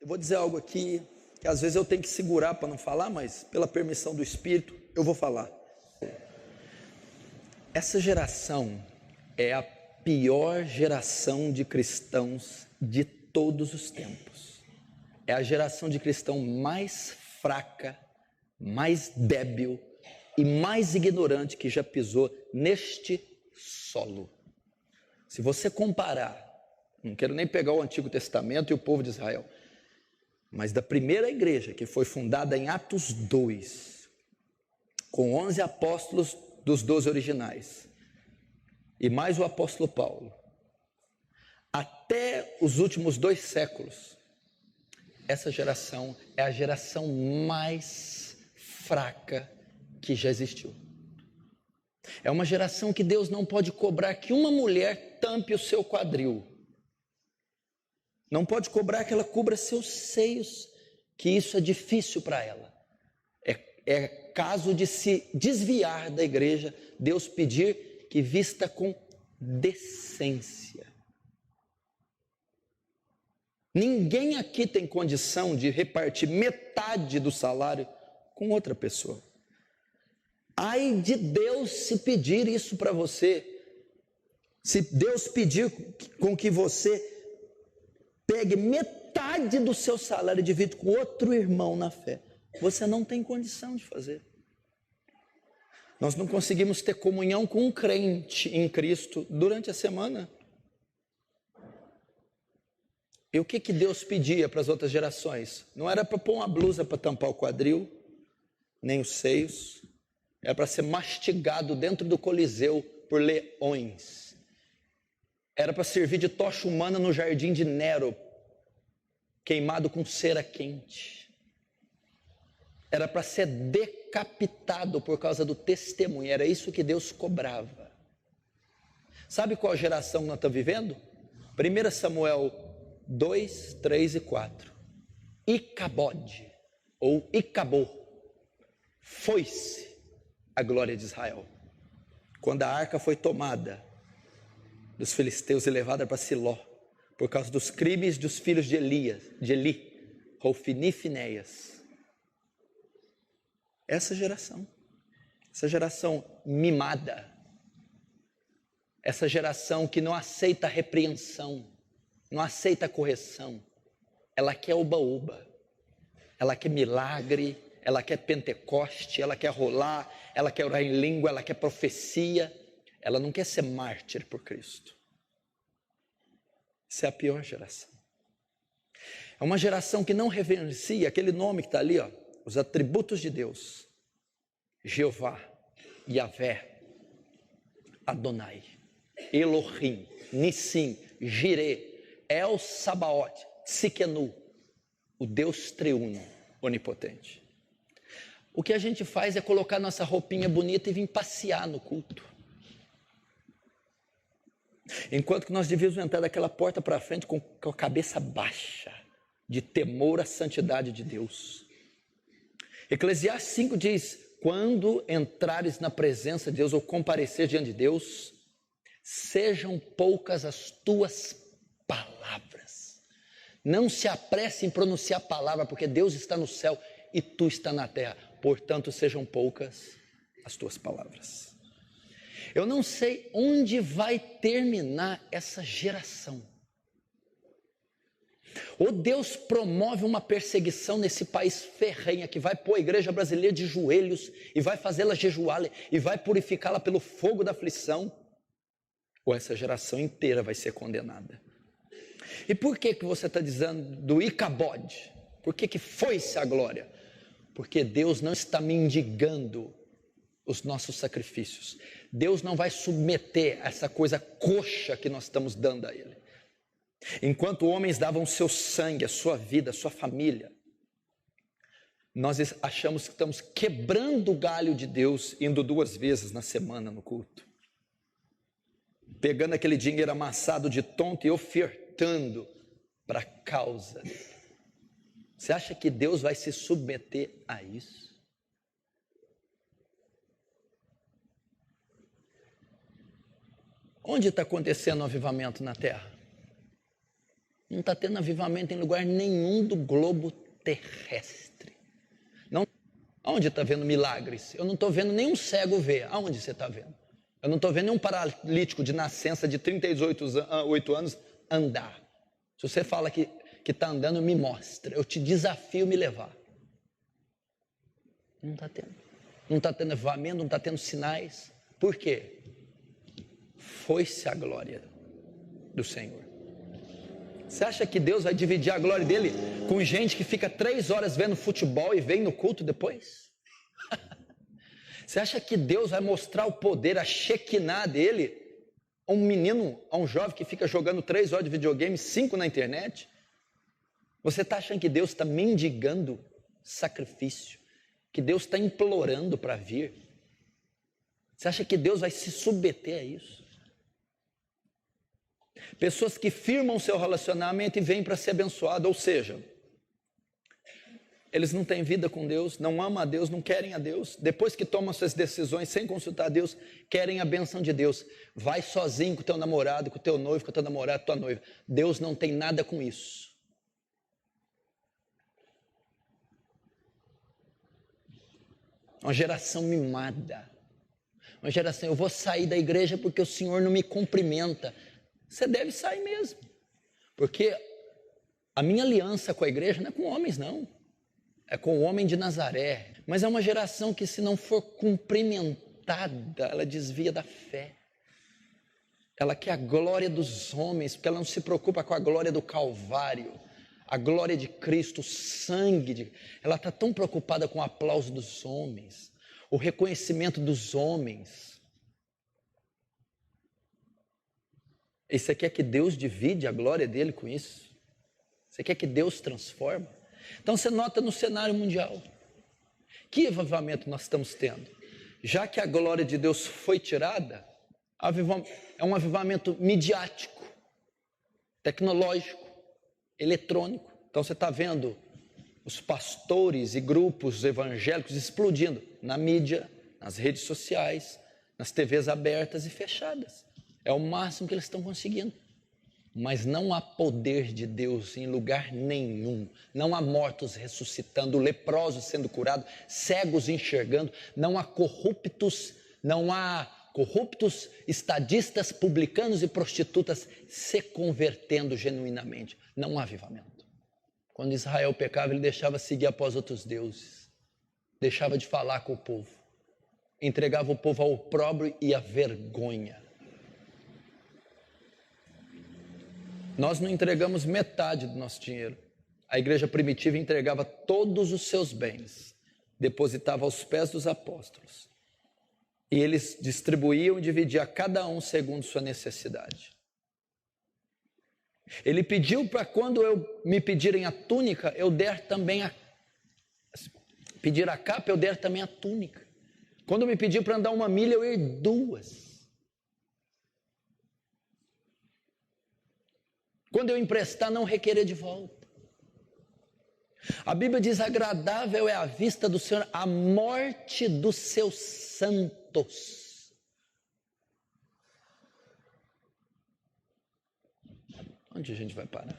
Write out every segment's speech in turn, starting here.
Eu vou dizer algo aqui que às vezes eu tenho que segurar para não falar, mas pela permissão do Espírito eu vou falar. Essa geração é a pior geração de cristãos de todos os tempos. É a geração de cristão mais fraca, mais débil e mais ignorante que já pisou neste solo. Se você comparar, não quero nem pegar o Antigo Testamento e o povo de Israel, mas da primeira igreja, que foi fundada em Atos 2, com 11 apóstolos dos 12 originais, e mais o apóstolo Paulo, até os últimos 2 séculos, essa geração é a geração mais fraca que já existiu. É uma geração que Deus não pode cobrar que uma mulher tampe o seu quadril. Não pode cobrar que ela cubra seus seios, que isso é difícil para ela. É caso de se desviar da igreja, Deus pedir que vista com decência. Ninguém aqui tem condição de repartir metade do salário com outra pessoa. Ai de Deus se pedir isso para você. Se Deus pedir com que você pegue metade do seu salário e divide com outro irmão na fé, você não tem condição de fazer. Nós não conseguimos ter comunhão com um crente em Cristo durante a semana. E o que Deus pedia para as outras gerações? Não era para pôr uma blusa para tampar o quadril, nem os seios. Era para ser mastigado dentro do Coliseu por leões. Era para servir de tocha humana no jardim de Nero, queimado com cera quente. Era para ser decapitado por causa do testemunho. Era isso que Deus cobrava. Sabe qual geração nós estamos vivendo? 1 Samuel 2, 3 e 4. Icabode, ou Icabô, foi-se a glória de Israel. Quando a arca foi tomada dos filisteus e levada para Siló, por causa dos crimes dos filhos de Eli, Hofni e Finéias. Essa geração mimada, essa geração que não aceita repreensão, não aceita correção, ela quer uba-uba, ela quer milagre, ela quer Pentecoste, ela quer rolar, ela quer orar em língua, ela quer profecia. Ela não quer ser mártir por Cristo. Essa é a pior geração. É uma geração que não reverencia aquele nome que está ali, ó, os atributos de Deus. Jeová, Yavé, Adonai, Elohim, Nissim, Jireh, El Sabaoth, Tsidkenu, o Deus triuno, onipotente. O que a gente faz é colocar nossa roupinha bonita e vir passear no culto. Enquanto que nós devíamos entrar daquela porta para frente com a cabeça baixa, de temor à santidade de Deus. Eclesiastes 5 diz: quando entrares na presença de Deus ou comparecer diante de Deus, sejam poucas as tuas palavras. Não se apresse em pronunciar a palavra, porque Deus está no céu e tu está na terra. Portanto, sejam poucas as tuas palavras. Eu não sei onde vai terminar essa geração. Ou Deus promove uma perseguição nesse país ferrenha, que vai pôr a igreja brasileira de joelhos, e vai fazê-la jejuar, e vai purificá-la pelo fogo da aflição, ou essa geração inteira vai ser condenada. E por que você está dizendo do Icabode? Por que foi-se a glória? Porque Deus não está mendigando os nossos sacrifícios. Deus não vai submeter essa coisa coxa que nós estamos dando a Ele. Enquanto homens davam o seu sangue, a sua vida, a sua família, nós achamos que estamos quebrando o galho de Deus, indo 2 vezes na semana no culto, pegando aquele dinheiro amassado de tonto e ofertando para a causa dele. Você acha que Deus vai se submeter a isso? Onde está acontecendo o avivamento na terra? Não está tendo avivamento em lugar nenhum do globo terrestre. Não. Aonde está vendo milagres? Eu não estou vendo nenhum cego ver. Aonde você está vendo? Eu não estou vendo nenhum paralítico de nascença de 38 anos andar. Se você fala que está andando, me mostra. Eu te desafio a me levar. Não está tendo. Não está tendo avivamento, não está tendo sinais. Por quê? Foi-se a glória do Senhor. Você acha que Deus vai dividir a glória dele com gente que fica 3 horas vendo futebol e vem no culto depois? Você acha que Deus vai mostrar o poder, a Shekinah dele a um menino, a um jovem que fica jogando 3 horas de videogame, 5 na internet? Você está achando que Deus está mendigando sacrifício? Que Deus está implorando para vir? Você acha que Deus vai se submeter a isso? Pessoas que firmam seu relacionamento e vêm para ser abençoado, ou seja, eles não têm vida com Deus, não amam a Deus, não querem a Deus. Depois que tomam suas decisões sem consultar a Deus, querem a benção de Deus. Vai sozinho com o teu namorado, com o teu noivo, com a tua namorada, com a tua noiva. Deus não tem nada com isso. Uma geração mimada. Uma geração, eu vou sair da igreja porque o Senhor não me cumprimenta. Você deve sair mesmo. Porque a minha aliança com a igreja não é com homens, não. É com o homem de Nazaré. Mas é uma geração que, se não for cumprimentada, ela desvia da fé. Ela quer a glória dos homens, porque ela não se preocupa com a glória do Calvário, a glória de Cristo, o sangue. Ela está tão preocupada com o aplauso dos homens, o reconhecimento dos homens. E você quer que Deus divide a glória dele com isso? Você quer que Deus transforme? Então você nota no cenário mundial, que avivamento nós estamos tendo? Já que a glória de Deus foi tirada, é um avivamento midiático, tecnológico, eletrônico. Então você está vendo os pastores e grupos evangélicos explodindo na mídia, nas redes sociais, nas TVs abertas e fechadas. É o máximo que eles estão conseguindo. Mas não há poder de Deus em lugar nenhum. Não há mortos ressuscitando, leprosos sendo curados, cegos enxergando. Não há corruptos, estadistas, publicanos e prostitutas se convertendo genuinamente. Não há avivamento. Quando Israel pecava, ele deixava seguir após outros deuses. Deixava de falar com o povo. Entregava o povo ao opróbrio e à vergonha. Nós não entregamos metade do nosso dinheiro. A igreja primitiva entregava todos os seus bens, depositava aos pés dos apóstolos. E eles distribuíam e dividiam a cada um segundo sua necessidade. Ele pediu para quando me pedirem a túnica, eu der também pedir a capa, eu der também a túnica. Quando me pediu para andar 1 milha, eu ir 2. Quando eu emprestar, não requerer de volta. A Bíblia diz: agradável é a vista do Senhor a morte dos seus santos. Onde a gente vai parar?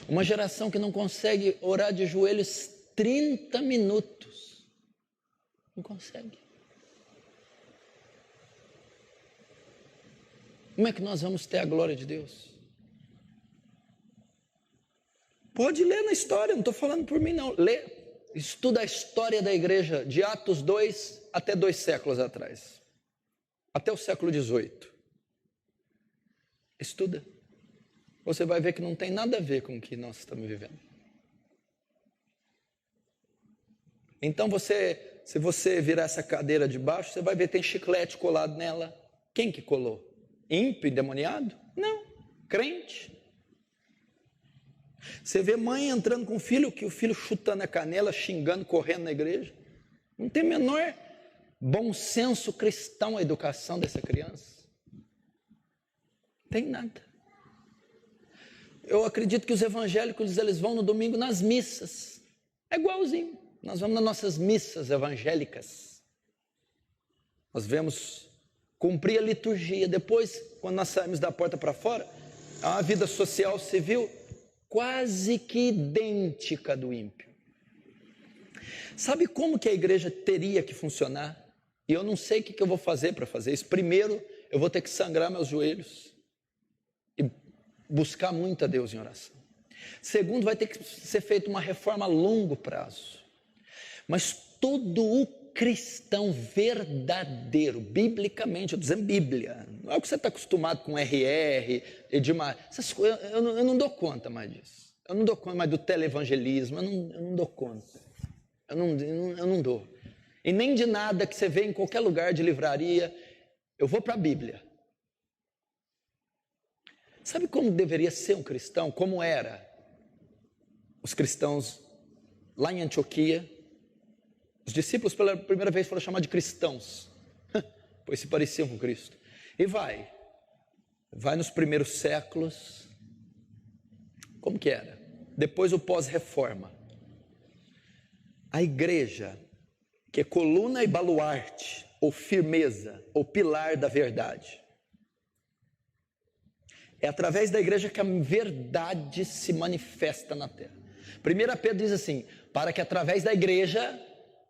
Uma geração que não consegue orar de joelhos 30 minutos. Não consegue. Como é que nós vamos ter a glória de Deus? Pode ler na história, não estou falando por mim não. Lê, estuda a história da igreja de Atos 2 até 2 séculos atrás. Até o século 18. Estuda. Você vai ver que não tem nada a ver com o que nós estamos vivendo. Então se você virar essa cadeira de baixo, você vai ver que tem chiclete colado nela. Quem que colou? Ímpio, endemoniado? Não, crente. Você vê mãe entrando com o filho, que o filho chutando a canela, xingando, correndo na igreja. Não tem menor bom senso cristão a educação dessa criança. Não tem nada. Eu acredito que os evangélicos, eles vão no domingo nas missas. É igualzinho. Nós vamos nas nossas missas evangélicas. Nós vemos cumprir a liturgia. Depois, quando nós saímos da porta para fora, há uma vida social civil. quase que idêntica do ímpio. Sabe como que a igreja teria que funcionar? E eu não sei o que eu vou fazer para fazer isso. Primeiro, eu vou ter que sangrar meus joelhos e buscar muito a Deus em oração. Segundo, vai ter que ser feita uma reforma a longo prazo. Mas todo o cristão verdadeiro, biblicamente, eu estou dizendo Bíblia, não é o que você está acostumado com RR, Edmar, essas coisas, eu não dou conta mais disso. Eu não dou conta mais do televangelismo, eu não dou conta. Eu não dou. E nem de nada que você vê em qualquer lugar de livraria, eu vou para a Bíblia. Sabe como deveria ser um cristão? Como era os cristãos lá em Antioquia? Os discípulos pela primeira vez foram chamados de cristãos, pois se pareciam com Cristo. E vai nos primeiros séculos, como que era? Depois o pós-reforma. A igreja, que é coluna e baluarte, ou firmeza, ou pilar da verdade. É através da igreja que a verdade se manifesta na terra. 1 Pedro diz assim, para que através da igreja,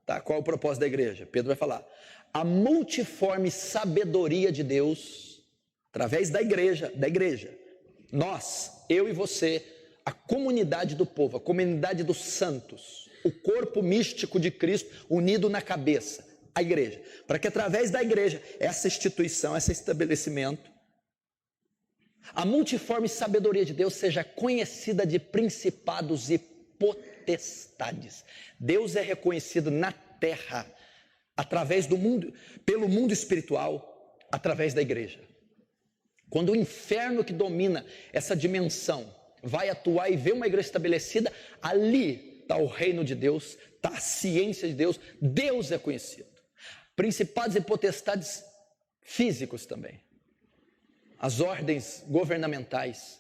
tá, qual é o propósito da igreja? Pedro vai falar, a multiforme sabedoria de Deus, através da igreja, nós, eu e você, a comunidade do povo, a comunidade dos santos, o corpo místico de Cristo unido na cabeça, a igreja, para que através da igreja, essa instituição, esse estabelecimento, a multiforme sabedoria de Deus seja conhecida de principados e potestades. Deus é reconhecido na terra, através do mundo, pelo mundo espiritual, através da igreja. Quando o inferno que domina essa dimensão vai atuar e ver uma igreja estabelecida, ali está o reino de Deus, está a ciência de Deus, Deus é conhecido. Principados e potestades físicos também. As ordens governamentais.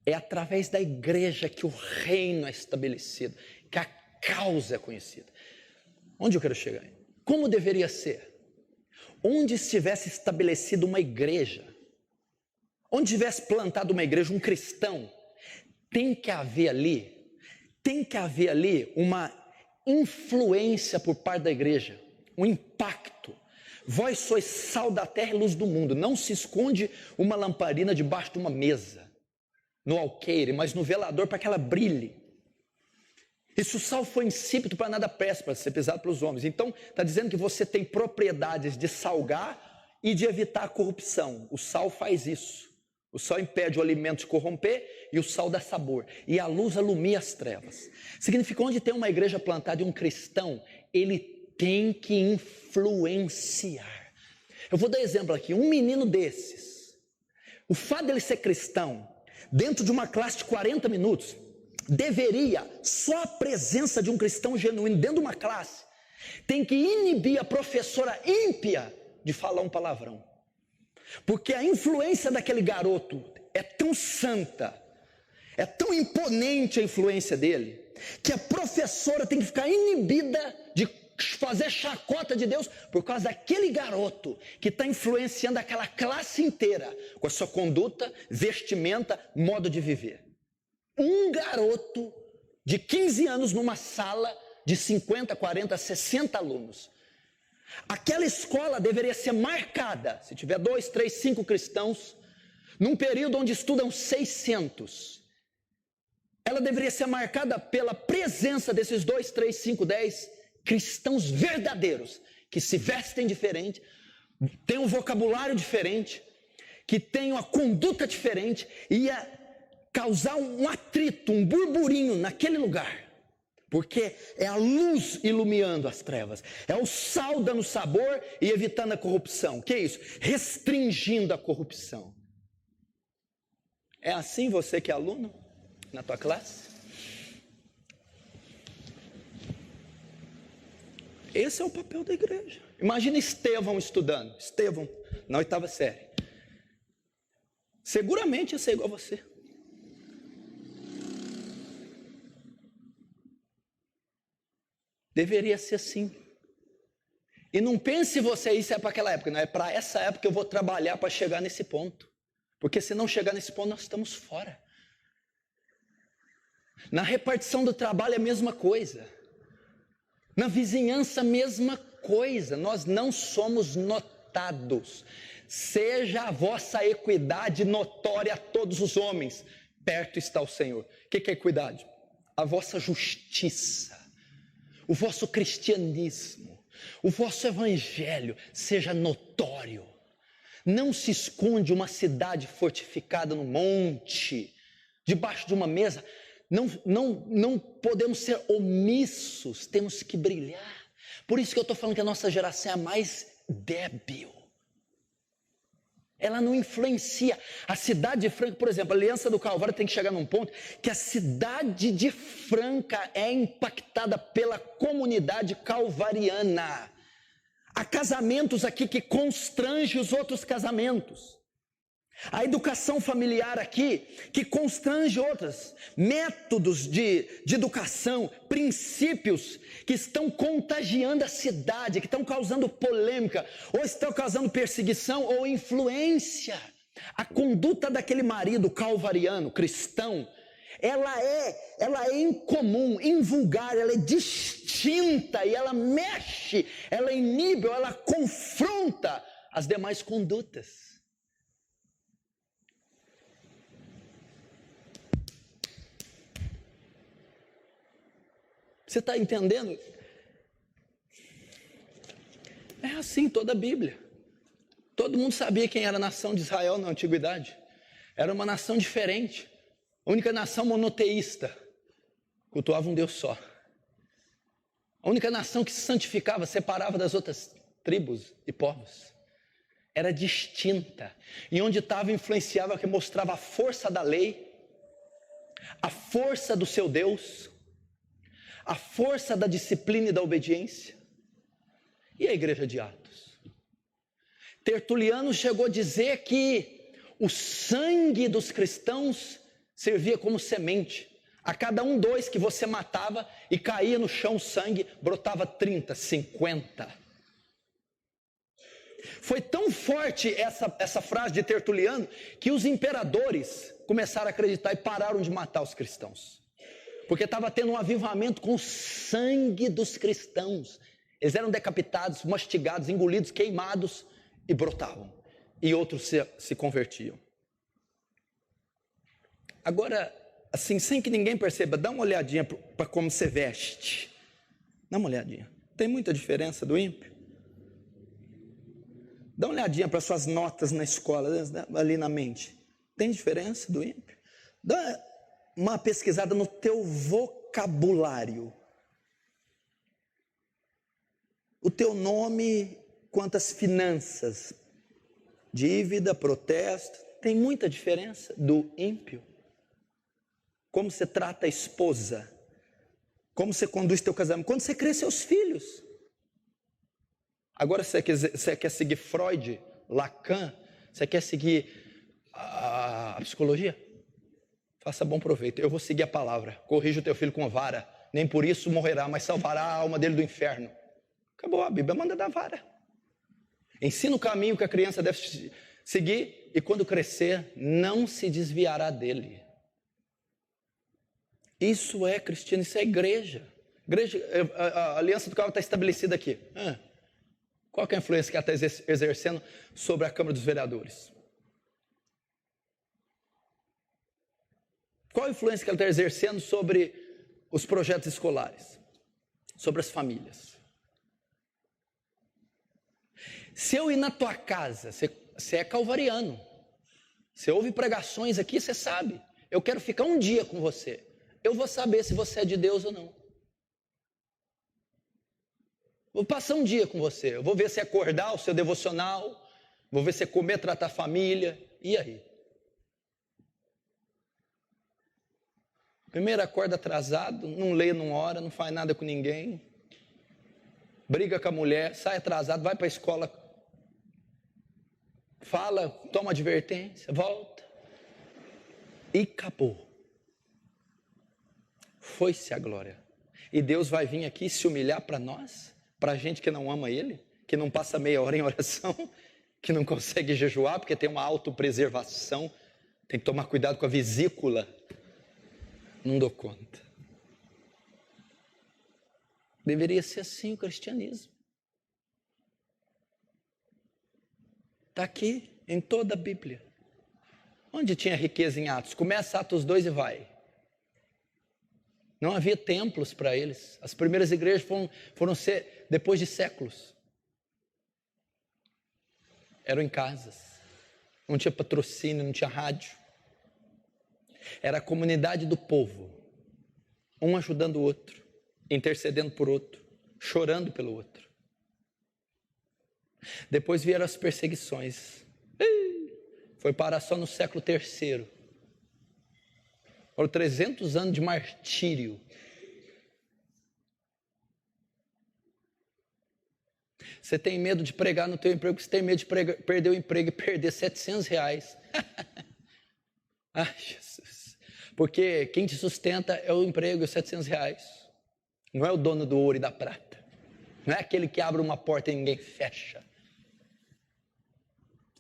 É através da igreja que o reino é estabelecido, que a causa é conhecida. Onde eu quero chegar? Como deveria ser? Onde estivesse estabelecida uma igreja, onde tivesse plantado uma igreja, um cristão, tem que haver ali uma influência por parte da igreja, um impacto. Vós sois sal da terra e luz do mundo. Não se esconde uma lamparina debaixo de uma mesa, no alqueire, mas no velador para que ela brilhe. E se o sal for insípido, para nada presta, para ser pesado pelos homens. Então, está dizendo que você tem propriedades de salgar e de evitar a corrupção. O sal faz isso. O sal impede o alimento de corromper e o sal dá sabor. E a luz alumia as trevas. Significa, onde tem uma igreja plantada e um cristão, ele tem que influenciar. Eu vou dar exemplo aqui. Um menino desses, o fato dele ser cristão, dentro de uma classe de 40 minutos, deveria, só a presença de um cristão genuíno dentro de uma classe, tem que inibir a professora ímpia de falar um palavrão. Porque a influência daquele garoto é tão santa, é tão imponente a influência dele, que a professora tem que ficar inibida de fazer chacota de Deus por causa daquele garoto que está influenciando aquela classe inteira com a sua conduta, vestimenta, modo de viver. Um garoto de 15 anos numa sala de 50, 40, 60 alunos. Aquela escola deveria ser marcada, se tiver 2, 3, 5 cristãos, num período onde estudam 600. Ela deveria ser marcada pela presença desses 2, 3, 5, 10 cristãos verdadeiros, que se vestem diferente, têm um vocabulário diferente, que têm uma conduta diferente, e ia causar um atrito, um burburinho naquele lugar, porque é a luz iluminando as trevas, é o sal dando sabor e evitando a corrupção. O que é isso? Restringindo a corrupção. É assim você que é aluno na tua classe? Esse é o papel da igreja. Imagina Estevão estudando, Estevão na 8ª série. Seguramente ia ser igual a você. Deveria ser assim. E não pense você, isso é para aquela época, não é para essa época que eu vou trabalhar para chegar nesse ponto. Porque se não chegar nesse ponto, nós estamos fora. Na repartição do trabalho é a mesma coisa. Na vizinhança a mesma coisa. Nós não somos notados. Seja a vossa equidade notória a todos os homens. Perto está o Senhor. O que é equidade? A vossa justiça, o vosso cristianismo, o vosso evangelho seja notório. Não se esconde uma cidade fortificada no monte, debaixo de uma mesa. Não podemos ser omissos, temos que brilhar. Por isso que eu estou falando que a nossa geração é a mais débil. Ela não influencia. A cidade de Franca, por exemplo, a Aliança do Calvário tem que chegar num ponto que a cidade de Franca é impactada pela comunidade calvariana. Há casamentos aqui que constrangem os outros casamentos. A educação familiar aqui que constrange outras. Métodos de educação, princípios que estão contagiando a cidade, que estão causando polêmica, ou estão causando perseguição ou influência. A conduta daquele marido calvariano, cristão, ela é incomum, invulgar, ela é distinta e ela mexe, ela inibe, ela confronta as demais condutas. Você está entendendo? É assim toda a Bíblia. Todo mundo sabia quem era a nação de Israel na antiguidade. Era uma nação diferente. A única nação monoteísta. Cultuava um Deus só. A única nação que se santificava, separava das outras tribos e povos. Era distinta. E onde estava, influenciava, que mostrava a força da lei, a força do seu Deus, a força da disciplina e da obediência. E a igreja de Atos? Tertuliano chegou a dizer que o sangue dos cristãos servia como semente. A cada 2 que você matava e caía no chão o sangue, brotava 30, 50. Foi tão forte essa frase de Tertuliano que os imperadores começaram a acreditar e pararam de matar os cristãos. Porque estava tendo um avivamento com o sangue dos cristãos. Eles eram decapitados, mastigados, engolidos, queimados e brotavam. E outros se convertiam. Agora, assim, sem que ninguém perceba, dá uma olhadinha para como você veste. Dá uma olhadinha. Tem muita diferença do ímpio? Dá uma olhadinha para suas notas na escola, ali na mente. Tem diferença do ímpio? Dá uma pesquisada no teu vocabulário. O teu nome, quantas finanças, dívida, protesto, tem muita diferença do ímpio. Como você trata a esposa, como você conduz teu casamento, quando você cria seus filhos. Agora você quer seguir Freud, Lacan, você quer seguir a psicologia? Faça bom proveito. Eu vou seguir a palavra. Corrija o teu filho com a vara. Nem por isso morrerá, mas salvará a alma dele do inferno. Acabou, a Bíblia manda dar vara. Ensina o caminho que a criança deve seguir e quando crescer, não se desviará dele. Isso é cristiano, isso é igreja. A Aliança do Calvário está estabelecida aqui. Qual que é a influência que ela está exercendo sobre a Câmara dos Vereadores? Qual a influência que ela está exercendo sobre os projetos escolares? Sobre as famílias? Se eu ir na tua casa, você é calvariano, você ouve pregações aqui, você sabe, eu quero ficar um dia com você, eu vou saber se você é de Deus ou não. Vou passar um dia com você, eu vou ver se acordar o seu devocional, vou ver se comer, tratar a família, e aí? Primeiro acorda atrasado, não lê, não ora, não faz nada com ninguém, briga com a mulher, sai atrasado, vai para a escola, fala, toma advertência, volta, e acabou. Foi-se a glória. E Deus vai vir aqui se humilhar para nós, para a gente que não ama Ele, que não passa meia hora em oração, que não consegue jejuar, porque tem uma autopreservação, tem que tomar cuidado com a vesícula. Não dou conta. Deveria ser assim o cristianismo. Está aqui em toda a Bíblia. Onde tinha riqueza em Atos? Começa Atos 2 e vai. Não havia templos para eles. As primeiras igrejas foram ser depois de séculos. Eram em casas. Não tinha patrocínio, não tinha rádio. Era a comunidade do povo. Um ajudando o outro, intercedendo por outro, chorando pelo outro. Depois vieram as perseguições. Foi parar só no século III. Foram 300 anos de martírio. Você tem medo de pregar no teu emprego, você tem medo de perder o emprego e perder R$700. Ai, Jesus. Porque quem te sustenta é o emprego e os R$700. Não é o dono do ouro e da prata. Não é aquele que abre uma porta e ninguém fecha.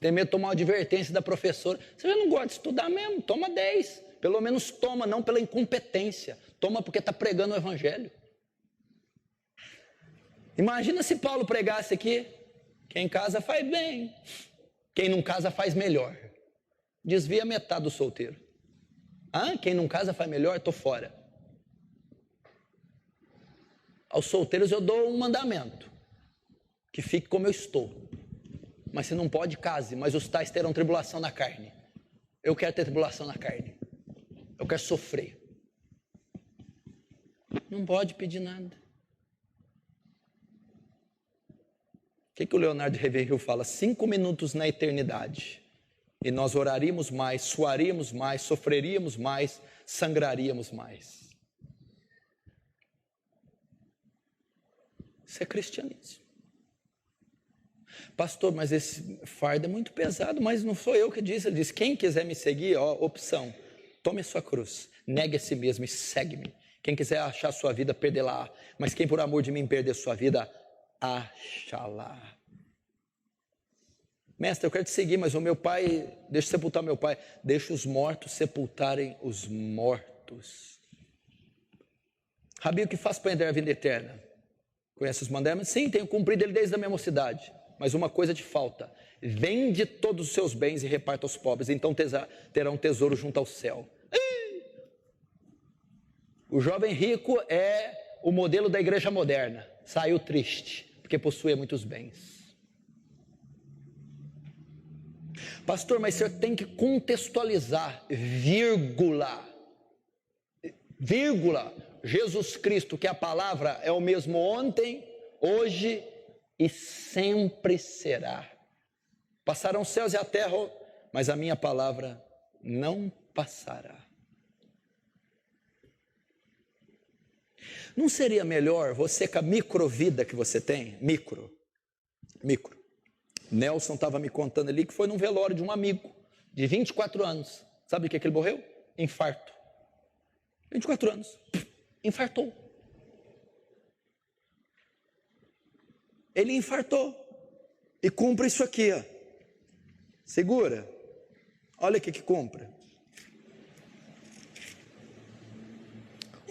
Tem medo de tomar uma advertência da professora. Você já não gosta de estudar mesmo? Toma 10. Pelo menos toma, não pela incompetência. Toma porque está pregando o evangelho. Imagina se Paulo pregasse aqui: quem casa faz bem, quem não casa faz melhor. Desvia metade do solteiro. Quem não casa faz melhor? Estou fora. Aos solteiros eu dou um mandamento: que fique como eu estou. Mas se não pode, case. Mas os tais terão tribulação na carne. Eu quero ter tribulação na carne. Eu quero sofrer. Não pode pedir nada. O que o Leonardo Ravenhill fala? 5 minutos na eternidade. E nós oraríamos mais, suaríamos mais, sofreríamos mais, sangraríamos mais. Isso é cristianismo. Pastor, mas esse fardo é muito pesado. Mas não sou eu que disse. Ele disse: quem quiser me seguir, opção, tome a sua cruz, negue a si mesmo e segue-me. Quem quiser achar a sua vida, perdê-la. Mas quem por amor de mim perder sua vida, achará. Mestre, eu quero te seguir, mas o meu pai, deixa eu sepultar meu pai. Deixa os mortos sepultarem os mortos. Rabi, o que faz para entrar a vida eterna? Conhece os mandamentos? Sim, tenho cumprido ele desde a minha mocidade. Mas uma coisa te falta: vende todos os seus bens e reparta aos pobres, então terá um tesouro junto ao céu. O jovem rico é o modelo da igreja moderna. Saiu triste, porque possuía muitos bens. Pastor, mas você tem que contextualizar, vírgula, Jesus Cristo, que a palavra é o mesmo ontem, hoje e sempre será. Passarão os céus e a terra, mas a minha palavra não passará. Não seria melhor você, com a microvida que você tem, micro. Nelson estava me contando ali que foi num velório de um amigo de 24 anos. Sabe o que ele morreu? Infarto. 24 anos. Infartou. Ele infartou. E cumpre isso aqui, ó. Segura. Olha o que cumpre.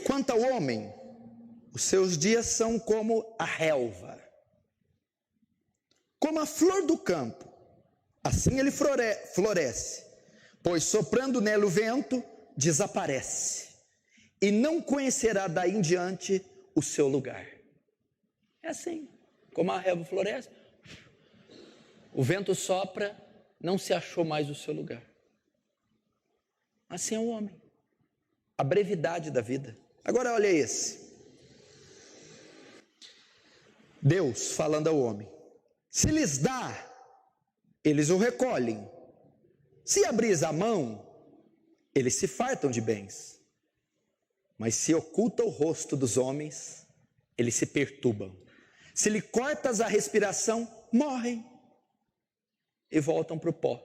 Quanto ao homem, os seus dias são como a relva, como a flor do campo, assim ele floresce, pois soprando nele o vento, desaparece, e não conhecerá daí em diante o seu lugar. É assim, como a relva floresce, o vento sopra, não se achou mais o seu lugar. Assim é o homem, a brevidade da vida. Agora olha esse, Deus falando ao homem: se lhes dá, eles o recolhem. Se abris a mão, eles se fartam de bens. Mas se oculta o rosto dos homens, eles se perturbam. Se lhe cortas a respiração, morrem e voltam para o pó.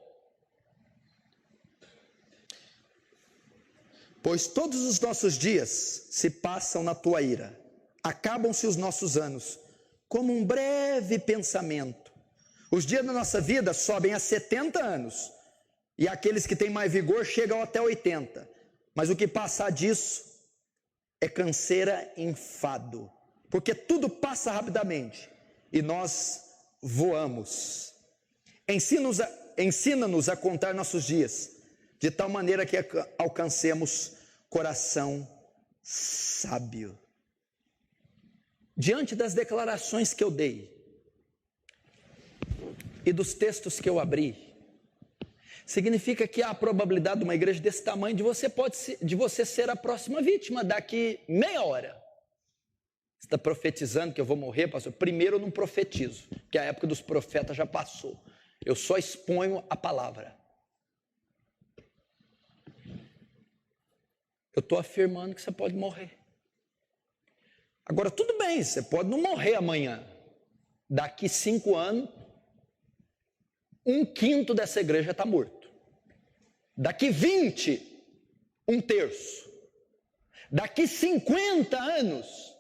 Pois todos os nossos dias se passam na tua ira, acabam-se os nossos anos, como um breve pensamento. Os dias da nossa vida sobem a 70 anos, e aqueles que têm mais vigor chegam até 80, mas o que passar disso é canseira e enfado, porque tudo passa rapidamente e nós voamos. Ensina-nos a contar nossos dias, de tal maneira que alcancemos coração sábio. Diante das declarações que eu dei e dos textos que eu abri, significa que há a probabilidade de uma igreja desse tamanho de você ser a próxima vítima daqui meia hora. Você está profetizando que eu vou morrer, pastor? Primeiro eu não profetizo, porque a época dos profetas já passou. Eu só exponho a palavra. Eu estou afirmando que você pode morrer. Agora, tudo bem, você pode não morrer amanhã. Daqui 5 anos, 1/5 dessa igreja está morto. Daqui 20, 1/3. Daqui 50 anos,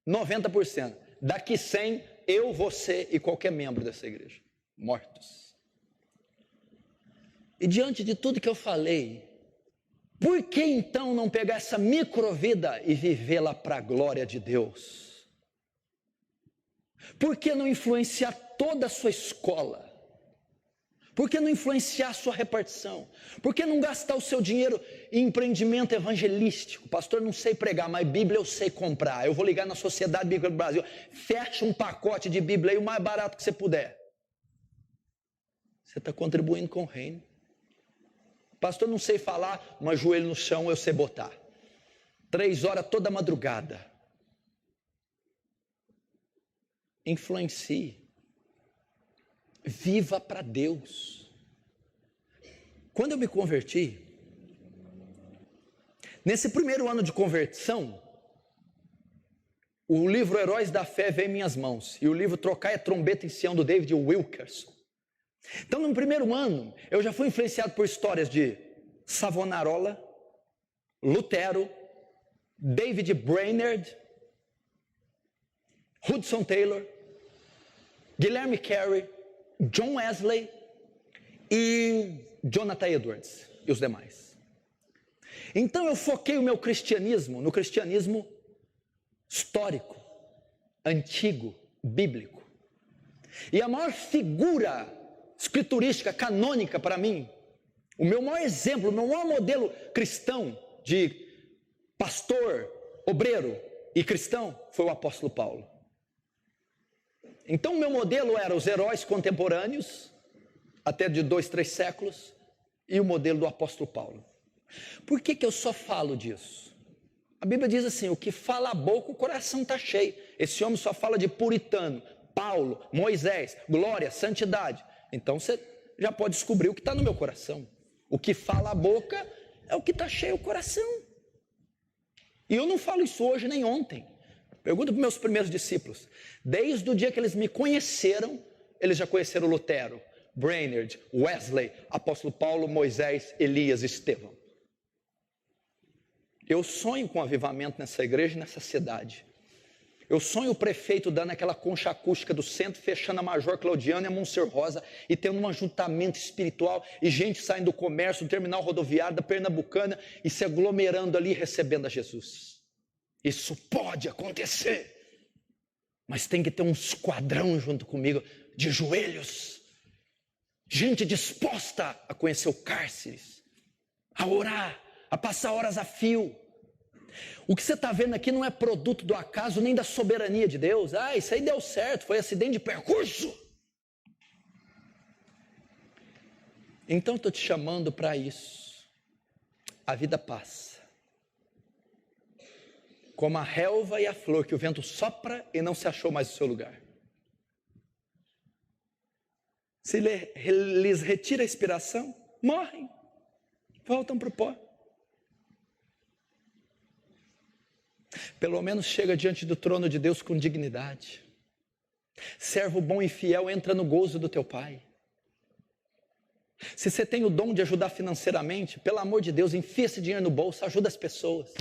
90%. Daqui 100, eu, você e qualquer membro dessa igreja, mortos. E diante de tudo que eu falei, por que então não pegar essa microvida e vivê-la para a glória de Deus? Por que não influenciar toda a sua escola? Por que não influenciar a sua repartição? Por que não gastar o seu dinheiro em empreendimento evangelístico? Pastor, não sei pregar, mas Bíblia eu sei comprar. Eu vou ligar na Sociedade Bíblica do Brasil. Fecha um pacote de Bíblia aí, o mais barato que você puder. Você está contribuindo com o reino. Pastor, não sei falar, mas joelho no chão eu sei botar. 3 horas toda madrugada. Influencie. Viva para Deus. Quando eu me converti, nesse primeiro ano de conversão, o livro Heróis da Fé veio em minhas mãos, e o livro Trocar a Trombeta em Sião, do David Wilkerson. Então, no primeiro ano, eu já fui influenciado por histórias de Savonarola, Lutero, David Brainerd, Hudson Taylor, Guilherme Carey, John Wesley e Jonathan Edwards e os demais. Então eu foquei o meu cristianismo no cristianismo histórico, antigo, bíblico. E a maior figura escriturística, canônica para mim, o meu maior exemplo, o meu maior modelo cristão de pastor, obreiro e cristão foi o apóstolo Paulo. Então o meu modelo era os heróis contemporâneos, até de 2, 3 séculos, e o modelo do apóstolo Paulo. Por que eu só falo disso? A Bíblia diz assim, o que fala a boca, o coração está cheio. Esse homem só fala de puritano, Paulo, Moisés, glória, santidade. Então você já pode descobrir o que está no meu coração. O que fala a boca é o que está cheio o coração. E eu não falo isso hoje nem ontem. Pergunta para os meus primeiros discípulos. Desde o dia que eles me conheceram, eles já conheceram Lutero, Brainerd, Wesley, apóstolo Paulo, Moisés, Elias, Estevão. Eu sonho com avivamento nessa igreja e nessa cidade. Eu sonho o prefeito dando aquela concha acústica do centro, fechando a Major Claudiano e a Monsenhor Rosa e tendo um ajuntamento espiritual e gente saindo do comércio, do terminal rodoviário, da Pernambucana e se aglomerando ali recebendo a Jesus. Isso pode acontecer, mas tem que ter um esquadrão junto comigo de joelhos, gente disposta a conhecer o cárcere, a orar, a passar horas a fio. O que você está vendo aqui não é produto do acaso nem da soberania de Deus. Isso aí deu certo, foi acidente de percurso. Então estou te chamando para isso. A vida passa. Como a relva e a flor que o vento sopra e não se achou mais o seu lugar. Se lhes retira a inspiração, morrem, voltam para o pó. Pelo menos chega diante do trono de Deus com dignidade. Servo bom e fiel, entra no gozo do teu Pai. Se você tem o dom de ajudar financeiramente, pelo amor de Deus, enfia esse dinheiro no bolso, ajuda as pessoas.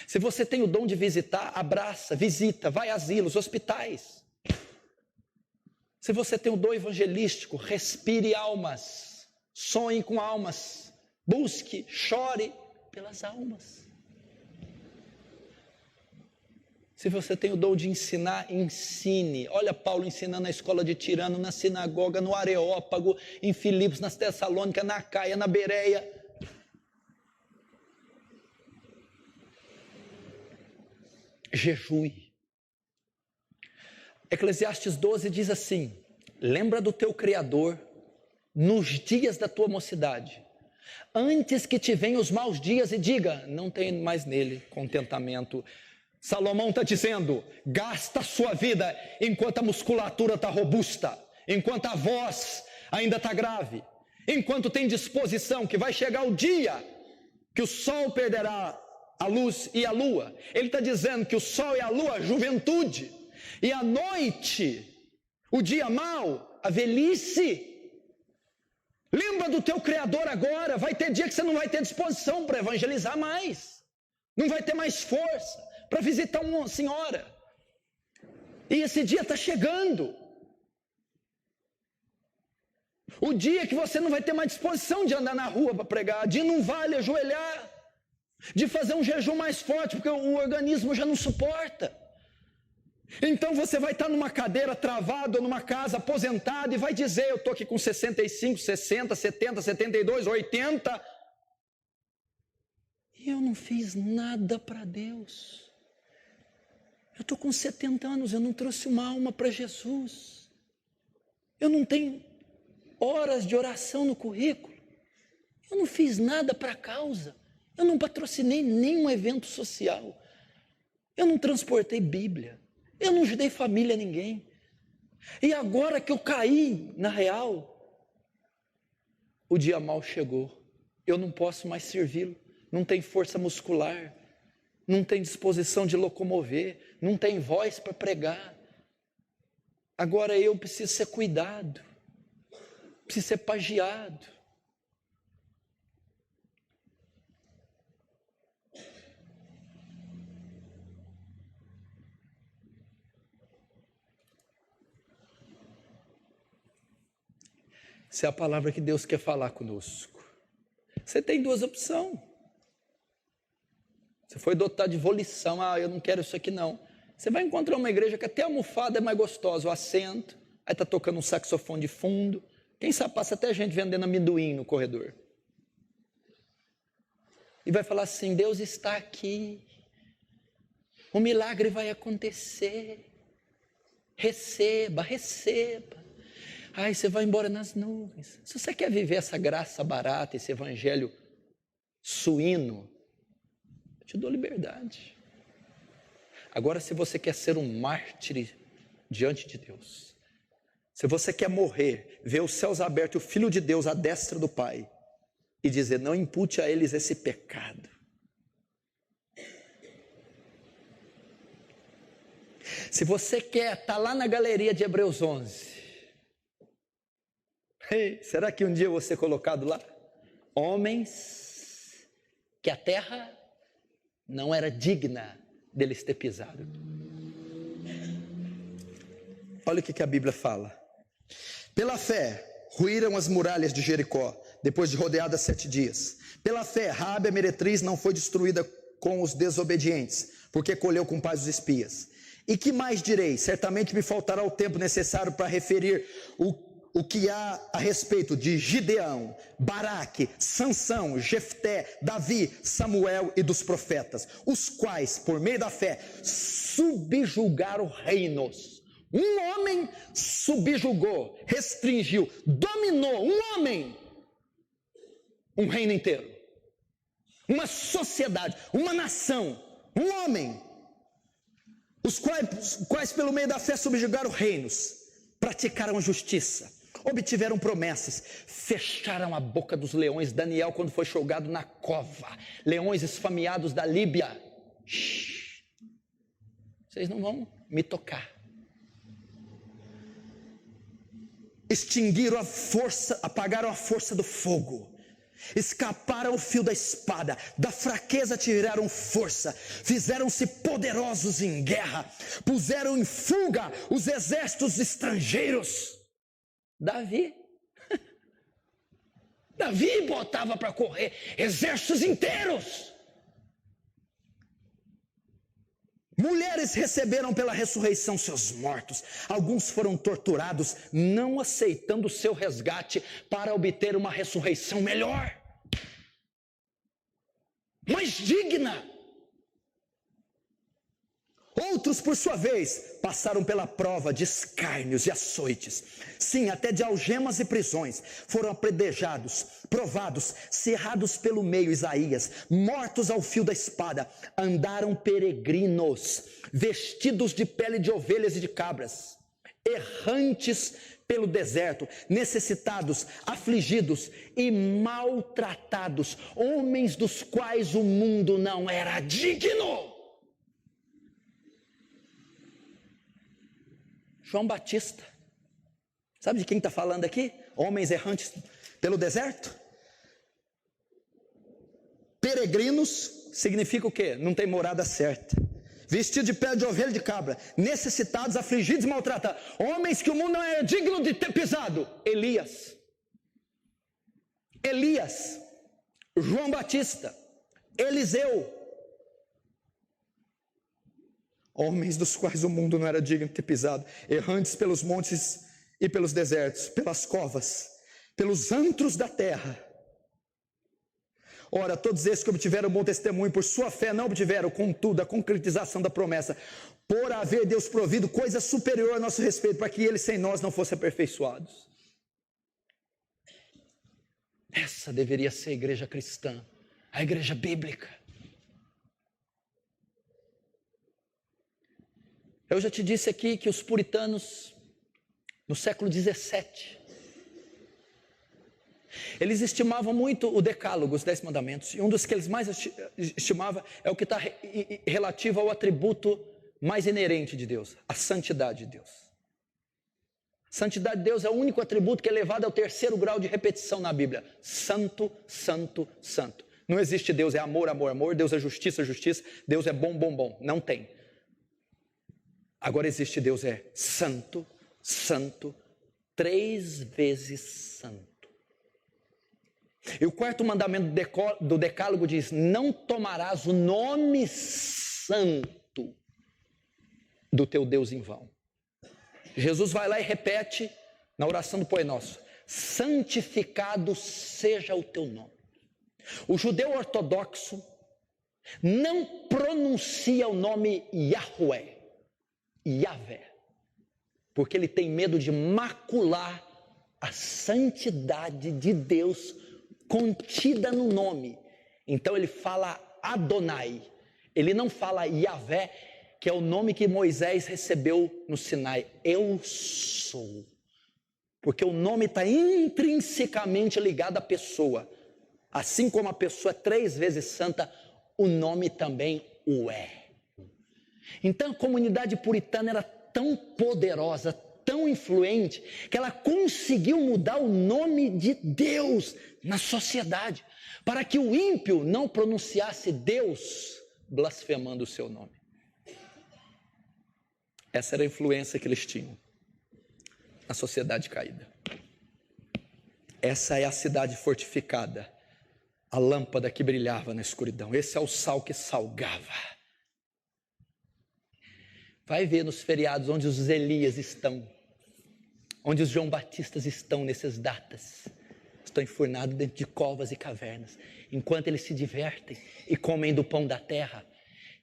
Se você tem o dom de visitar, abraça, visita, vai a asilos, hospitais. Se você tem o dom evangelístico, respire almas, sonhe com almas, busque, chore pelas almas. Se você tem o dom de ensinar, ensine. Olha Paulo ensinando na escola de Tirano, na sinagoga, no Areópago, em Filipos, nas Tessalônicas, na Caia, na Bereia. Jejue. Eclesiastes 12 diz assim: lembra do teu Criador nos dias da tua mocidade, antes que te venham os maus dias e diga, não tem mais nele contentamento. Salomão está dizendo, gasta a sua vida enquanto a musculatura está robusta, enquanto a voz ainda está grave, enquanto tem disposição, que vai chegar o dia que o sol perderá a luz e a lua. Ele está dizendo que o sol e a lua, a juventude, e a noite, o dia mau, a velhice. Lembra do teu Criador agora. Vai ter dia que você não vai ter disposição para evangelizar mais, não vai ter mais força para visitar uma senhora, e esse dia está chegando, o dia que você não vai ter mais disposição de andar na rua para pregar, de ir num vale ajoelhar, de fazer um jejum mais forte, porque o organismo já não suporta. Então você vai estar numa cadeira travado, ou numa casa aposentado, e vai dizer, eu estou aqui com 65, 60, 70, 72, 80, e eu não fiz nada para Deus. Eu estou com 70 anos, eu não trouxe uma alma para Jesus. Eu não tenho horas de oração no currículo. Eu não fiz nada para a causa. Eu não patrocinei nenhum evento social. Eu não transportei Bíblia. Eu não ajudei família a ninguém. E agora que eu caí na real, o dia mau chegou. Eu não posso mais servi-lo. Não tem força muscular. Não tem disposição de locomover, não tem voz para pregar. Agora eu preciso ser cuidado, preciso ser pagiado. Essa é a palavra que Deus quer falar conosco. Você tem duas opções. Você foi dotado de volição, eu não quero isso aqui não. Você vai encontrar uma igreja que até a almofada é mais gostosa, o assento, aí está tocando um saxofone de fundo, quem sabe passa até gente vendendo amendoim no corredor. E vai falar assim, Deus está aqui, o milagre vai acontecer, receba, receba. Aí você vai embora nas nuvens. Se você quer viver essa graça barata, esse evangelho suíno, te dou liberdade. Agora, se você quer ser um mártir diante de Deus, se você quer morrer, ver os céus abertos, o Filho de Deus à destra do Pai, e dizer, não impute a eles esse pecado. Se você quer estar lá na galeria de Hebreus 11, será que um dia eu vou ser colocado lá? Homens que a terra não era digna deles ter pisado. Olha o que a Bíblia fala. Pela fé, ruíram as muralhas de Jericó, depois de rodeadas 7 dias. Pela fé, Raabe a meretriz não foi destruída com os desobedientes, porque colheu com paz os espias. E que mais direi? Certamente me faltará o tempo necessário para referir o que há a respeito de Gideão, Baraque, Sansão, Jefté, Davi, Samuel e dos profetas, os quais, por meio da fé, subjugaram reinos. Um homem subjugou, restringiu, dominou, um homem, um reino inteiro, uma sociedade, uma nação, um homem, os quais pelo meio da fé subjugaram reinos, praticaram a justiça, obtiveram promessas, fecharam a boca dos leões. Daniel, quando foi jogado na cova, leões esfameados da Líbia, vocês não vão me tocar. Extinguiram a força, apagaram a força do fogo, escaparam o fio da espada, da fraqueza tiraram força, fizeram-se poderosos em guerra, puseram em fuga os exércitos estrangeiros. Davi botava para correr exércitos inteiros, Mulheres receberam pela ressurreição seus mortos. Alguns foram torturados, não aceitando o seu resgate para obter uma ressurreição melhor, mais digna. Outros, por sua vez, passaram pela prova de escárnios e açoites, sim, até de algemas e prisões. Foram apedrejados, provados, cerrados pelo meio, Isaías, mortos ao fio da espada. Andaram peregrinos, vestidos de pele de ovelhas e de cabras, errantes pelo deserto, necessitados, afligidos e maltratados, homens dos quais o mundo não era digno. João Batista, sabe de quem está falando aqui? Homens errantes pelo deserto? Peregrinos significa o quê? Não tem morada certa. Vestido de pele de ovelha e de cabra, necessitados, afligidos e maltratados, homens que o mundo não é digno de ter pisado. Elias, João Batista, Eliseu, homens dos quais o mundo não era digno de ter pisado, errantes pelos montes e pelos desertos, pelas covas, pelos antros da terra. Ora, todos esses que obtiveram bom testemunho, por sua fé não obtiveram, contudo, a concretização da promessa, por haver Deus provido coisa superior a nosso respeito, para que eles sem nós não fossem aperfeiçoados. Essa deveria ser a igreja cristã, a igreja bíblica. Eu já te disse aqui que os puritanos, no século 17, eles estimavam muito o decálogo, os 10 mandamentos, e um dos que eles mais estimavam é o que está relativo ao atributo mais inerente de Deus, a santidade de Deus. Santidade de Deus é o único atributo que é elevado ao 3º grau de repetição na Bíblia. Santo, santo, santo. Não existe Deus é amor, amor, amor, Deus é justiça, justiça, Deus é bom, bom, bom. Não tem. Agora existe Deus é santo, santo, 3 vezes santo. E o 4º mandamento do decálogo diz: não tomarás o nome santo do teu Deus em vão. Jesus vai lá e repete na oração do Pai Nosso: santificado seja o teu nome. O judeu ortodoxo não pronuncia o nome Yahweh, Yahvé, porque ele tem medo de macular a santidade de Deus contida no nome. Então ele fala Adonai, ele não fala Yahvé, que é o nome que Moisés recebeu no Sinai. Eu sou, porque o nome está intrinsecamente ligado à pessoa. Assim como a pessoa é 3 vezes santa, o nome também o é. Então a comunidade puritana era tão poderosa, tão influente, que ela conseguiu mudar o nome de Deus na sociedade, para que o ímpio não pronunciasse Deus blasfemando o seu nome. Essa era a influência que eles tinham na sociedade caída. Essa é a cidade fortificada, a lâmpada que brilhava na escuridão. Esse é o sal que salgava. Vai ver nos feriados onde os Elias estão, onde os João Batistas estão nessas datas. Estão enfurnados dentro de covas e cavernas, enquanto eles se divertem e comem do pão da terra.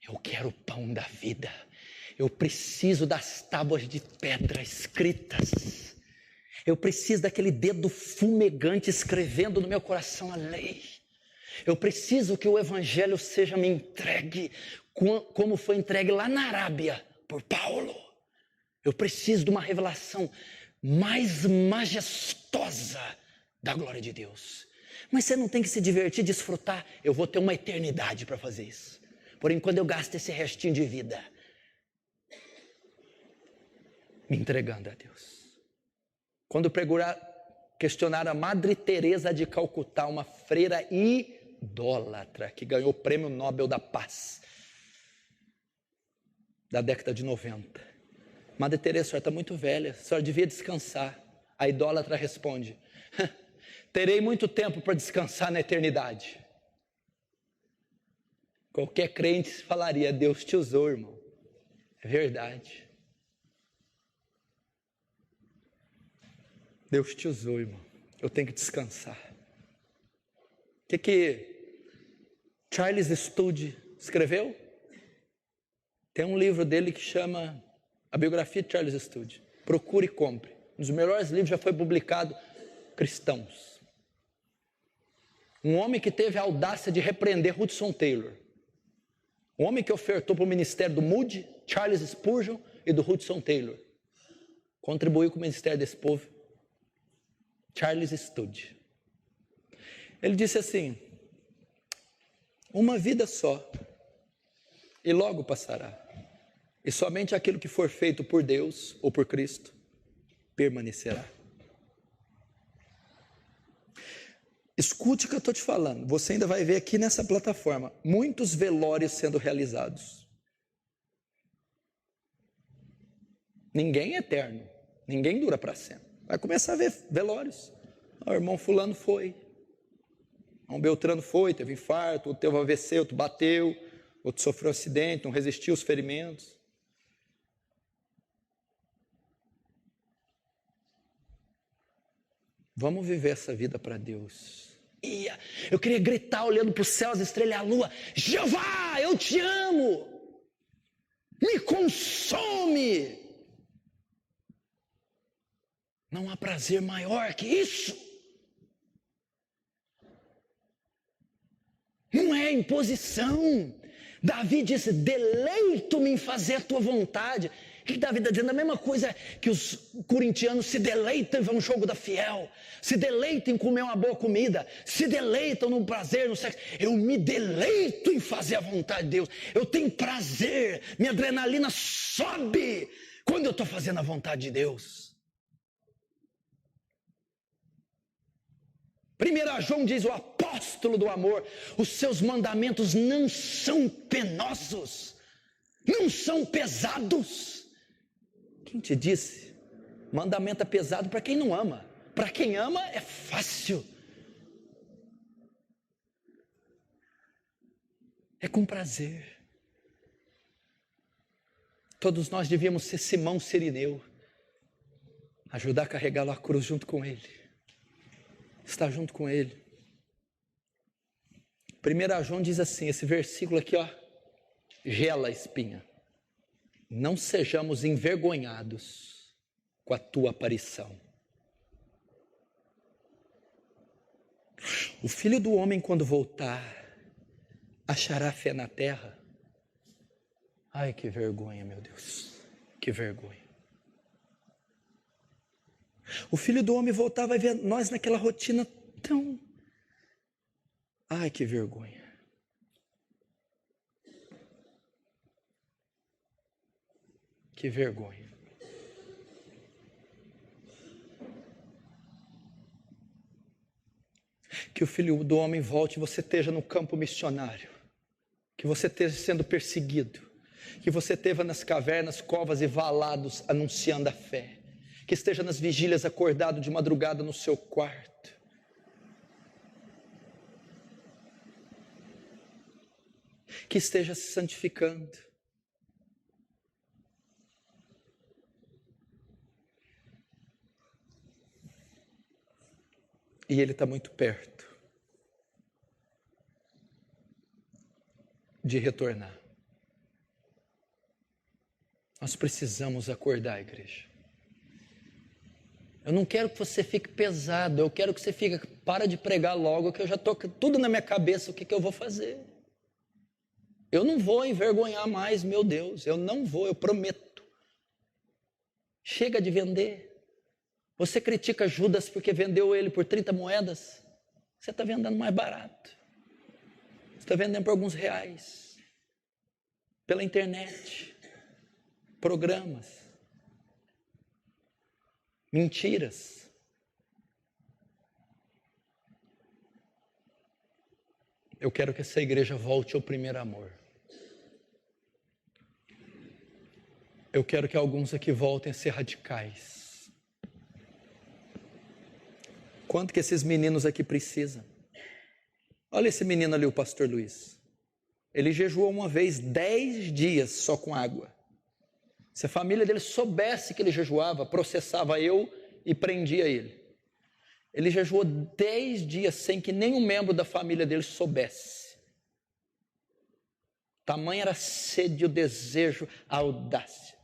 Eu quero o pão da vida. Eu preciso das tábuas de pedra escritas. Eu preciso daquele dedo fumegante escrevendo no meu coração a lei. Eu preciso que o evangelho seja me entregue como foi entregue lá na Arábia por Paulo. Eu preciso de uma revelação mais majestosa da glória de Deus. Mas você não tem que se divertir, desfrutar. Eu vou ter uma eternidade para fazer isso. Porém, quando eu gasto esse restinho de vida me entregando a Deus. Quando questionaram a Madre Teresa de Calcutá, uma freira idólatra que ganhou o Prêmio Nobel da Paz da década de 90. Madre Teresa, a senhora está muito velha, a senhora devia descansar. A idólatra responde: terei muito tempo para descansar na eternidade. Qualquer crente falaria: Deus te usou, irmão. É verdade. Deus te usou, irmão. Eu tenho que descansar. O que Charles Studi escreveu? Tem um livro dele que chama A Biografia de Charles Studi. Procure e compre. Um dos melhores livros já foi publicado. Cristãos. Um homem que teve a audácia de repreender Hudson Taylor. Um homem que ofertou para o ministério do Moody, Charles Spurgeon e do Hudson Taylor. Contribuiu com o ministério desse povo. Charles Studi. Ele disse assim: uma vida só, e logo passará. E somente aquilo que for feito por Deus ou por Cristo permanecerá. Escute o que eu estou te falando. Você ainda vai ver aqui nessa plataforma muitos velórios sendo realizados. Ninguém é eterno. Ninguém dura para sempre. Vai começar a ver velórios. O irmão fulano foi. Um Beltrano foi, teve infarto, outro teve AVC, outro bateu, outro sofreu um acidente, não resistiu aos ferimentos. Vamos viver essa vida para Deus. Eu queria gritar olhando para o céu, as estrelas e a lua: Jeová, eu te amo, me consome. Não há prazer maior que isso. Não é imposição. Davi disse: deleito-me em fazer a tua vontade. O que Davi está dizendo? A mesma coisa que os corintianos se deleitam em ver um jogo da Fiel, se deleitam em comer uma boa comida, se deleitam no prazer, no sexo. Eu me deleito em fazer a vontade de Deus. Eu tenho prazer, minha adrenalina sobe quando eu estou fazendo a vontade de Deus. 1 João diz, o apóstolo do amor: os seus mandamentos não são penosos, não são pesados. Quem te disse? Mandamento é pesado para quem não ama. Para quem ama é fácil. É com prazer. Todos nós devíamos ser Simão Sirineu, ajudar a carregá-lo à cruz junto com ele, estar junto com ele. 1 João diz assim, esse versículo aqui, ó, gela a espinha. Não sejamos envergonhados com a tua aparição. O Filho do Homem, quando voltar, achará fé na terra? Ai, que vergonha, meu Deus, que vergonha. O Filho do Homem voltar, vai ver nós naquela rotina tão... Ai, que vergonha. Que vergonha. Que o Filho do Homem volte e você esteja no campo missionário. Que você esteja sendo perseguido. Que você esteja nas cavernas, covas e valados anunciando a fé. Que esteja nas vigílias acordado de madrugada no seu quarto. Que esteja se santificando. E Ele está muito perto de retornar. Nós precisamos acordar, igreja. Eu não quero que você fique pesado, eu quero que você fique, para de pregar logo, que eu já estou tudo na minha cabeça, o que eu vou fazer. Eu não vou envergonhar mais, meu Deus, eu não vou, eu prometo. Chega de vender. Você critica Judas porque vendeu ele por 30 moedas, você está vendendo mais barato. Você está vendendo por alguns reais. Pela internet. Programas. Mentiras. Eu quero que essa igreja volte ao primeiro amor. Eu quero que alguns aqui voltem a ser radicais. Quanto que esses meninos aqui precisam? Olha esse menino ali, o pastor Luiz. Ele jejuou uma vez 10 dias só com água. Se a família dele soubesse que ele jejuava, processava eu e prendia ele. Ele jejuou 10 dias sem que nenhum membro da família dele soubesse. Tamanha era a sede, o desejo, a audácia.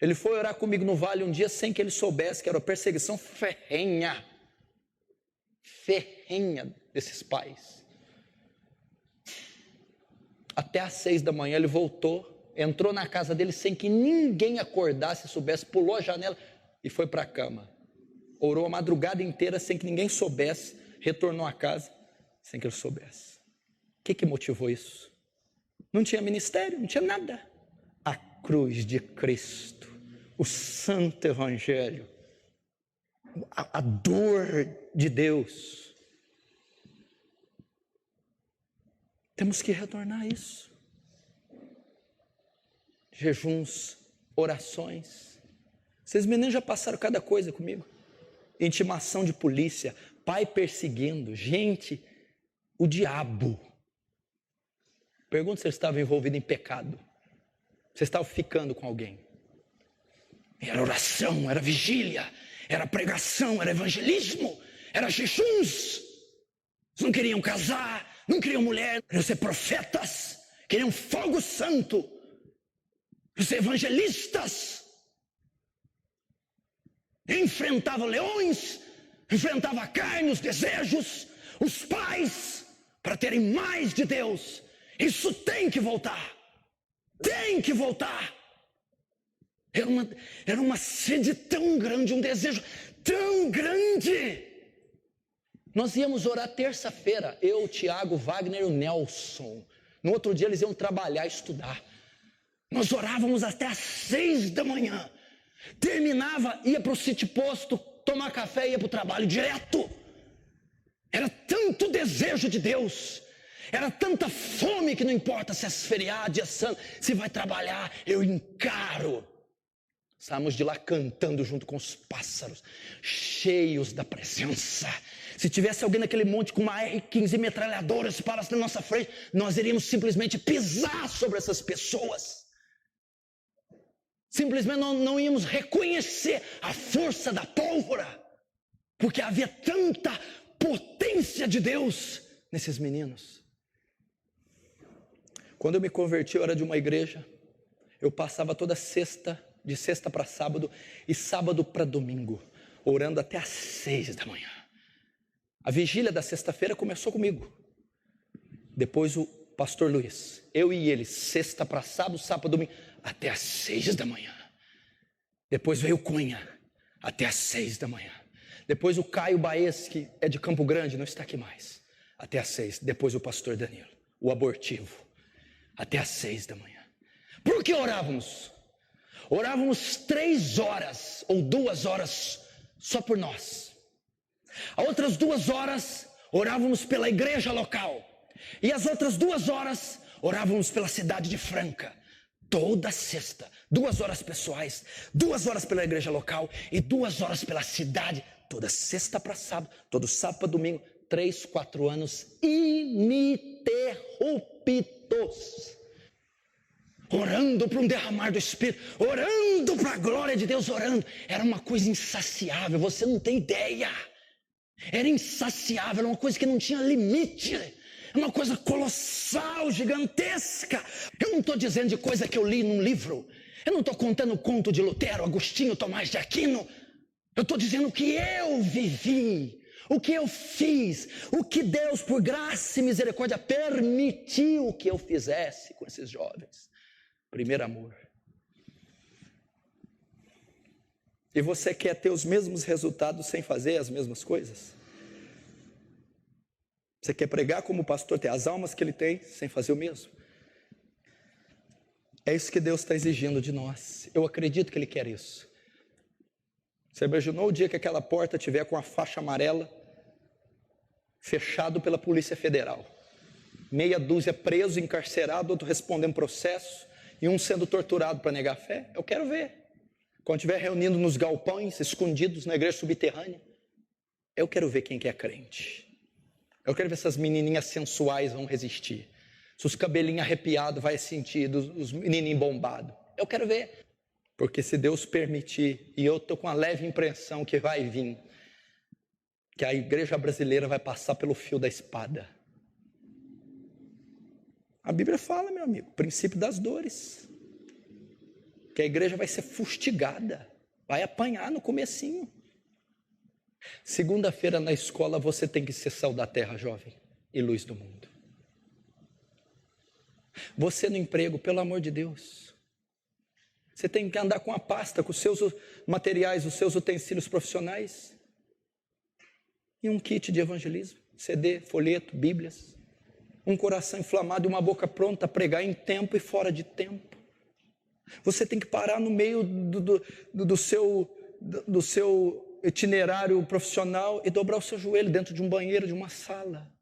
Ele foi orar comigo no vale um dia sem que ele soubesse que era uma perseguição ferrenha desses pais. Até às 6 da manhã ele voltou, entrou na casa dele sem que ninguém acordasse, soubesse, pulou a janela e foi para a cama. Orou a madrugada inteira sem que ninguém soubesse, retornou à casa sem que ele soubesse. O que motivou isso? Não tinha ministério, não tinha nada. A cruz de Cristo, o santo evangelho, a dor de Deus. Temos que retornar a isso. Jejuns, orações. Vocês meninos já passaram cada coisa comigo. Intimação de polícia, pai perseguindo, gente, o diabo. Pergunta se ele estava envolvido em pecado. Você estava ficando com alguém. Era oração, era vigília, era pregação, era evangelismo, era jejuns. Eles não queriam casar, não queriam mulher, queriam ser profetas, queriam fogo santo, queriam ser evangelistas. Enfrentava leões, enfrentava a carne, os desejos, os pais, para terem mais de Deus. Isso tem que voltar, tem que voltar. Era uma sede tão grande, um desejo tão grande. Nós íamos orar terça-feira, eu, o Tiago, o Wagner e o Nelson. No outro dia eles iam trabalhar, estudar. Nós orávamos até às 6 da manhã. Terminava, ia para o City Posto, tomar café e ia para o trabalho direto. Era tanto desejo de Deus, era tanta fome que não importa se é feriado, dia santo, se vai trabalhar, eu encaro. Saímos de lá cantando junto com os pássaros, cheios da presença. Se tivesse alguém naquele monte com uma R-15 metralhadora, se parasse na nossa frente, nós iríamos simplesmente pisar sobre essas pessoas. Simplesmente não íamos reconhecer a força da pólvora, porque havia tanta potência de Deus nesses meninos. Quando eu me converti, eu era de uma igreja, eu passava toda sexta, de sexta para sábado e sábado para domingo, orando até às 6 da manhã. A vigília da sexta-feira começou comigo, depois o pastor Luiz, eu e ele, sexta para sábado, sábado para domingo, até às 6 da manhã. Depois veio o Cunha, até às 6 da manhã. Depois o Caio Baez, que é de Campo Grande, não está aqui mais, até às 6. Depois o pastor Danilo, o abortivo, até às 6 da manhã. Por que orávamos? Orávamos 3 horas ou 2 horas só por nós. As outras 2 horas orávamos pela igreja local. E as outras 2 horas orávamos pela cidade de Franca. Toda sexta, 2 horas pessoais, 2 horas pela igreja local e 2 horas pela cidade. Toda sexta para sábado, todo sábado para domingo, 3, 4 anos ininterruptos. Orando para um derramar do Espírito, orando para a glória de Deus, orando. Era uma coisa insaciável, você não tem ideia. Era insaciável, era uma coisa que não tinha limite. É uma coisa colossal, gigantesca. Eu não estou dizendo de coisa que eu li num livro. Eu não estou contando o conto de Lutero, Agostinho, Tomás de Aquino. Eu estou dizendo o que eu vivi, o que eu fiz, o que Deus, por graça e misericórdia, permitiu que eu fizesse com esses jovens. Primeiro amor. E você quer ter os mesmos resultados sem fazer as mesmas coisas? Você quer pregar como o pastor, ter as almas que ele tem, sem fazer o mesmo? É isso que Deus está exigindo de nós. Eu acredito que Ele quer isso. Você imaginou o dia que aquela porta tiver com a faixa amarela, fechado pela Polícia Federal? Meia dúzia preso, encarcerado, outro respondendo processo, e um sendo torturado para negar a fé? Eu quero ver. Quando estiver reunindo nos galpões, escondidos na igreja subterrânea, eu quero ver quem que é crente. Eu quero ver se essas menininhas sensuais vão resistir. Se os cabelinhos arrepiados vai sentir, os menininhos bombados. Eu quero ver. Porque se Deus permitir, e eu estou com a leve impressão que vai vir, que a igreja brasileira vai passar pelo fio da espada. A Bíblia fala, meu amigo, princípio das dores. Que a igreja vai ser fustigada, vai apanhar no comecinho. Segunda-feira na escola você tem que ser sal da terra, jovem, e luz do mundo. Você no emprego, pelo amor de Deus, você tem que andar com a pasta, com os seus materiais, os seus utensílios profissionais, e um kit de evangelismo, CD, folheto, bíblias, um coração inflamado e uma boca pronta a pregar em tempo e fora de tempo. Você tem que parar no meio do seu itinerário profissional e dobrar o seu joelho dentro de um banheiro, de uma sala,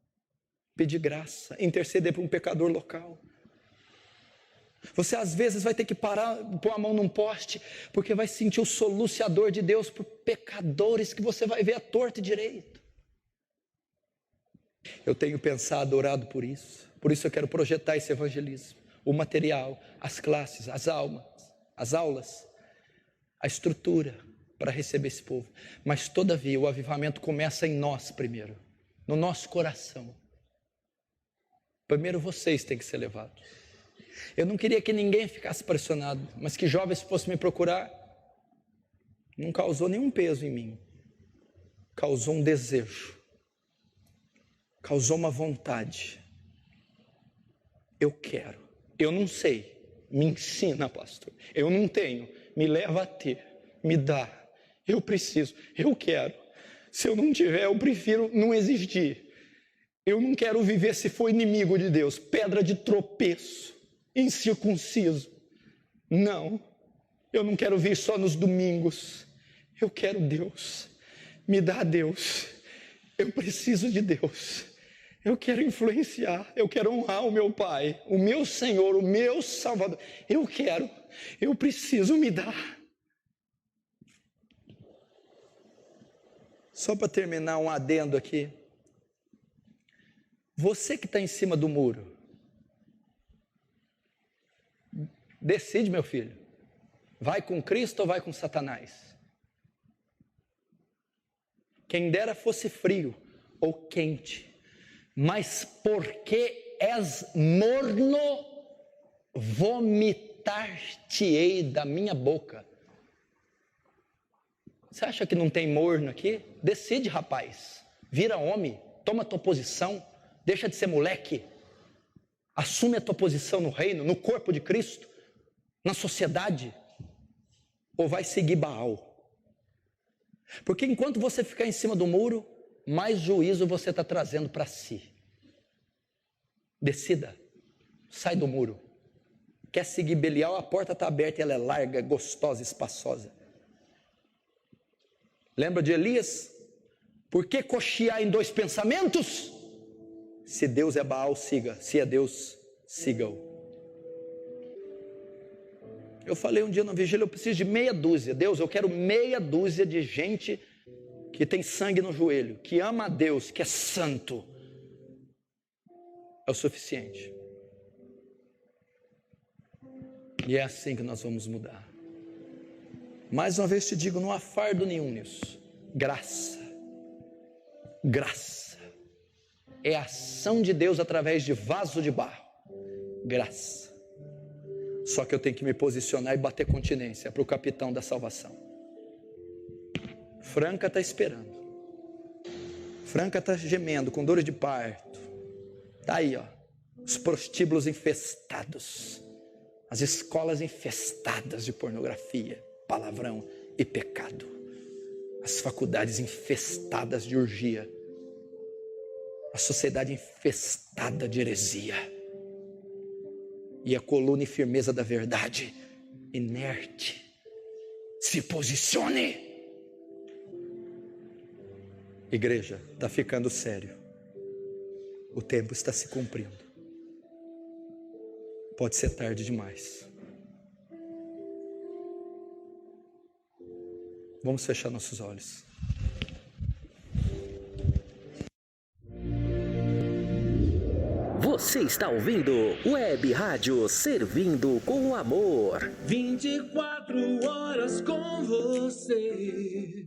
pedir graça, interceder por um pecador local. Você às vezes vai ter que parar, pôr a mão num poste, porque vai sentir o soluciador de Deus por pecadores que você vai ver à torta e direito. Eu tenho pensado, orado por isso eu quero projetar esse evangelismo, o material, as classes, as aulas, a estrutura para receber esse povo. Mas todavia o avivamento começa em nós primeiro, no nosso coração. Primeiro vocês têm que ser levados. Eu não queria que ninguém ficasse pressionado, mas que jovens fossem me procurar, não causou nenhum peso em mim, causou um desejo, causou uma vontade. Eu quero, eu não sei, me ensina, pastor, eu não tenho, me leva a ter, me dá, eu preciso, eu quero. Se eu não tiver, eu prefiro não existir. Eu não quero viver se for inimigo de Deus, pedra de tropeço, incircunciso. Não, eu não quero vir só nos domingos. Eu quero Deus, me dá Deus, eu preciso de Deus. Eu quero influenciar, eu quero honrar o meu Pai, o meu Senhor, o meu Salvador. Eu preciso, me dar. Só para terminar um adendo aqui. Você que está em cima do muro, decide, meu filho, vai com Cristo ou vai com Satanás? Quem dera fosse frio ou quente, mas porque és morno, vomitar-te-ei da minha boca. Você acha que não tem morno aqui? Decide, rapaz, vira homem, toma a tua posição, deixa de ser moleque, assume a tua posição no reino, no corpo de Cristo, na sociedade, ou vai seguir Baal? Porque enquanto você ficar em cima do muro, mais juízo você está trazendo para si. Decida, sai do muro. Quer seguir Belial? A porta está aberta e ela é larga, gostosa, espaçosa. Lembra de Elias? Por que cochear em dois pensamentos? Se Deus é Baal, siga. Se é Deus, siga-o. Eu falei um dia na vigília, eu preciso de meia dúzia. Deus, eu quero meia dúzia de gente que tem sangue no joelho, que ama a Deus, que é santo. É o suficiente. E é assim que nós vamos mudar. Mais uma vez te digo, não há fardo nenhum nisso. Graça. Graça. É a ação de Deus através de vaso de barro. Graça. Só que eu tenho que me posicionar e bater continência para o capitão da salvação. Franca está esperando. Franca está gemendo, com dores de parto. Está aí, ó, os prostíbulos infestados. As escolas infestadas de pornografia, palavrão e pecado. As faculdades infestadas de orgia. A sociedade infestada de heresia. E a coluna e firmeza da verdade, inerte. Se posicione. Igreja, está ficando sério. O tempo está se cumprindo. Pode ser tarde demais. Vamos fechar nossos olhos. Você está ouvindo Web Rádio Servindo com Amor. 24 horas com você.